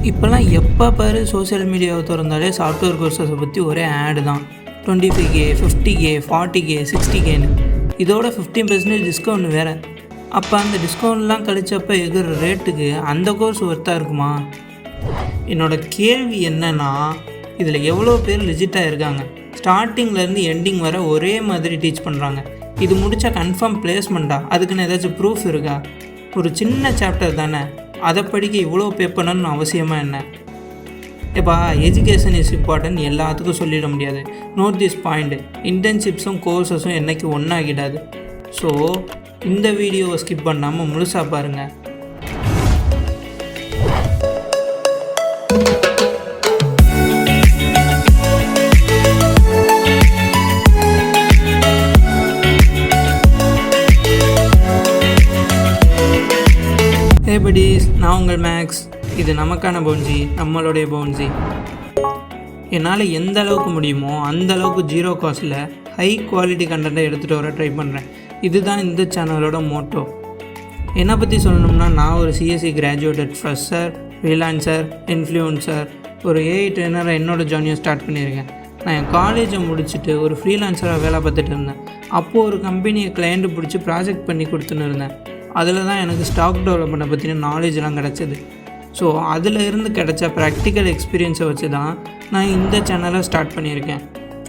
இப்போல்லாம் எப்போ பாரு சோஷியல் மீடியாவை திறந்தாலே சாஃப்ட்வேர் கோர்ஸஸை பற்றி ஒரே ஆடு தான். 25K 50K 40K 60Kன்னு இதோட 15% டிஸ்கவுண்ட் வேறு. அப்போ அந்த டிஸ்கவுண்ட்லாம் கழிச்சப்போ எகிற ரேட்டுக்கு அந்த கோர்ஸ் ஒர்த்தாக இருக்குமா? என்னோடய கேள்வி என்னென்னா, இதில் எவ்வளோ பேர் லிஜிட்டாக இருக்காங்க? ஸ்டார்டிங்லேருந்து எண்டிங் வர ஒரே மாதிரி டீச் பண்ணுறாங்க. இது முடித்தா கன்ஃபார்ம் பிளேஸ்மெண்ட்டா? அதுக்குன்னு ஏதாச்சும் ப்ரூஃப் இருக்கா? ஒரு சின்ன சாப்டர் தானே, அதை படிக்க இவ்வளோ பே பண்ணணும்னு அவசியமாக என்ன? எப்பா, எஜுகேஷன் இஸ் இம்பார்ட்டன்ட் எல்லாத்துக்கும் சொல்லிட முடியாது. நோட் திஸ் பாயிண்ட், இன்டர்ன்ஷிப்ஸும் கோர்ஸஸும் என்றைக்கு ஒன்றாகிடாது. ஸோ இந்த வீடியோவை ஸ்கிப் பண்ணாமல் முழுசாக பாருங்கள். படிஸ், நான் உங்கள் மேக்ஸ். இது நமக்கான பவுன்சி, நம்மளுடைய பவுன்சி. என்னால் எந்த அளவுக்கு முடியுமோ அந்த அளவுக்கு ஜீரோ காஸ்ட்டில் ஹை குவாலிட்டி கண்டென்ட்டை எடுத்துகிட்டு வர ட்ரை பண்ணுறேன். இதுதான் இந்த சேனலோட மோட்டோ. என்னை பற்றி சொல்லணும்னா, நான் ஒரு CSC graduated fresher, freelancer, influencer, ஒரு ஏஐ ட்ரெயினரை என்னோடய ஜர்னியை ஸ்டார்ட் பண்ணியிருக்கேன். நான் என் காலேஜை முடிச்சுட்டு ஒரு ஃப்ரீலான்சராக வேலை பார்த்துட்டு இருந்தேன். அப்போது ஒரு கம்பெனியை கிளைண்ட்டு பிடிச்சி ப்ராஜெக்ட் பண்ணி கொடுத்துன்னு இருந்தேன். அதில் தான் எனக்கு ஸ்டாக் டெவலப்மெண்ட்டை பற்றின நாலேஜெலாம் கிடச்சிது. ஸோ அதில் இருந்து கிடச்ச ப்ராக்டிக்கல் எக்ஸ்பீரியன்ஸை வச்சு தான் நான் இந்த சேனலை ஸ்டார்ட் பண்ணியிருக்கேன்.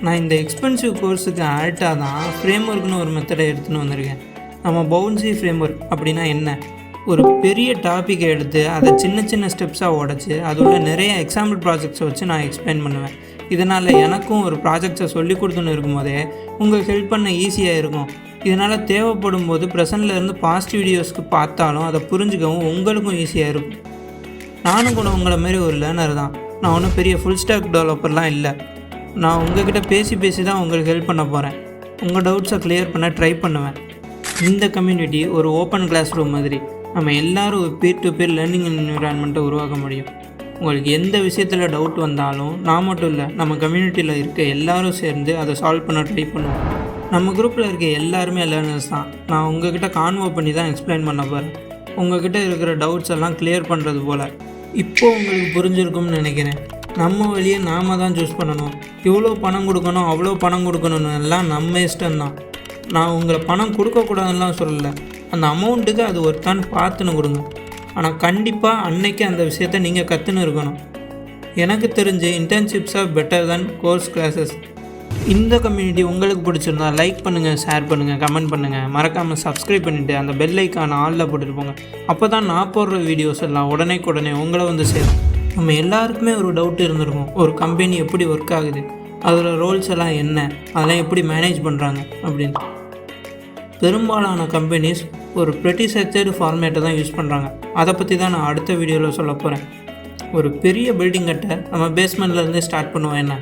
நான் இந்த எக்ஸ்பென்சிவ் கோர்ஸுக்கு ஆல்ட்டாக தான் ஃப்ரேம் ஒர்க்னு ஒரு மெத்தடை எடுத்துன்னு வந்திருக்கேன். நம்ம பவுன்சி ஃப்ரேம் ஒர்க் அப்படின்னா என்ன? ஒரு பெரிய டாப்பிக்கை எடுத்து அதை சின்ன சின்ன ஸ்டெப்ஸாக உடச்சி அதோட நிறைய எக்ஸாம்பிள் ப்ராஜெக்ட்ஸை வச்சு நான் எக்ஸ்பிளைன் பண்ணுவேன். இதனால் எனக்கும் ஒரு ப்ராஜெக்ட்ஸை சொல்லி கொடுத்துன்னு இருக்கும்போதே உங்களுக்கு ஹெல்ப் பண்ண ஈஸியாக இருக்கும். இதனால் தேவைப்படும் போது ப்ரெசண்ட்லேருந்து பாஸ்ட் வீடியோஸ்க்கு பார்த்தாலும் அதை புரிஞ்சுக்கவும் உங்களுக்கும் ஈஸியாக இருக்கும். நானும் கூட உங்களை மாரி ஒரு லேர்னர் தான். நான் ஒன்றும் பெரிய ஃபுல் ஸ்டாக் டெவலப்பர்லாம் இல்லை. நான் உங்கள்கிட்ட பேசி தான் உங்களுக்கு ஹெல்ப் பண்ண போகிறேன். உங்கள் டவுட்ஸை கிளியர் பண்ண ட்ரை பண்ணுவேன். இந்த கம்யூனிட்டி ஒரு ஓப்பன் கிளாஸ் ரூம் மாதிரி. நம்ம எல்லோரும் ஒரு பீர் டு பீர் லேர்னிங் என்விரான்மெண்ட்டை உருவாக்க முடியும். உங்களுக்கு எந்த விஷயத்தில் டவுட் வந்தாலும் நான் மட்டும் இல்லை, நம்ம கம்யூனிட்டியில் இருக்க எல்லோரும் சேர்ந்து அதை சால்வ் பண்ண ட்ரை பண்ணுவோம். நம்ம குரூப்பில் இருக்க எல்லாருமே லேர்னர்ஸ் தான். நான் உங்கள்கிட்ட கான்வோ பண்ணி தான் எக்ஸ்பிளைன் பண்ண போகிறேன். உங்கள்கிட்ட இருக்கிற டவுட்ஸ் எல்லாம் கிளியர் பண்ணுறது போல். இப்போது உங்களுக்கு புரிஞ்சிருக்கும்னு நினைக்கிறேன். நம்ம வழியை நாம் தான் சூஸ் பண்ணணும். இவ்வளோ பணம் கொடுக்கணும், அவ்வளோ பணம் கொடுக்கணும்னு எல்லாம் நம்ம இஷ்டம்தான். நான் உங்களை பணம் கொடுக்கக்கூடாதுன்னெலாம் சொல்லலை. அந்த அமௌண்ட்டுக்கு அது ஒருத்தான்னு பார்த்துன்னு கொடுங்க. ஆனால் கண்டிப்பாக அன்னைக்கு அந்த விஷயத்தை நீங்கள் கற்றுன்னு இருக்கணும். எனக்கு தெரிஞ்சு internships are better then course classes. இந்த கம்யூனிட்டி உங்களுக்கு பிடிச்சிருந்தா லைக் பண்ணுங்கள், ஷேர் பண்ணுங்கள், கமெண்ட் பண்ணுங்கள். மறக்காமல் சப்ஸ்கிரைப் பண்ணிவிட்டு அந்த பெல் ஐக்கான ஆளில் போட்டுட்டு போங்க. அப்போ தான் நான் போடுற வீடியோஸ் எல்லாம் உடனே உங்களை வந்து சேரும். நம்ம எல்லாருக்குமே ஒரு டவுட் இருந்திருக்கும், ஒரு கம்பெனி எப்படி ஒர்க் ஆகுது, அதோட ரோல்ஸ் எல்லாம் என்ன, அதெல்லாம் எப்படி மேனேஜ் பண்ணுறாங்க அப்படின்னு. பெரும்பாலான கம்பெனிஸ் ஒரு ப்ரெட்டிஸ்ட்ரக்சர்டு ஃபார்மேட்டை தான் யூஸ் பண்ணுறாங்க. அதை பற்றி தான் நான் அடுத்த வீடியோவில் சொல்ல போகிறேன். ஒரு பெரிய பில்டிங் கட்ட நம்ம பேஸ்மெண்ட்லேருந்து ஸ்டார்ட் பண்ணுவோம். என்ன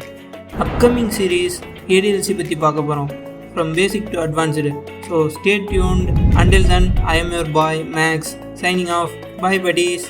அப்கமிங் சீரீஸ் ஏடிஎல்சி பற்றி பார்க்க போகிறோம், from basic to advanced. So stay tuned. Until then, I am your boy Max, signing off. Bye buddies.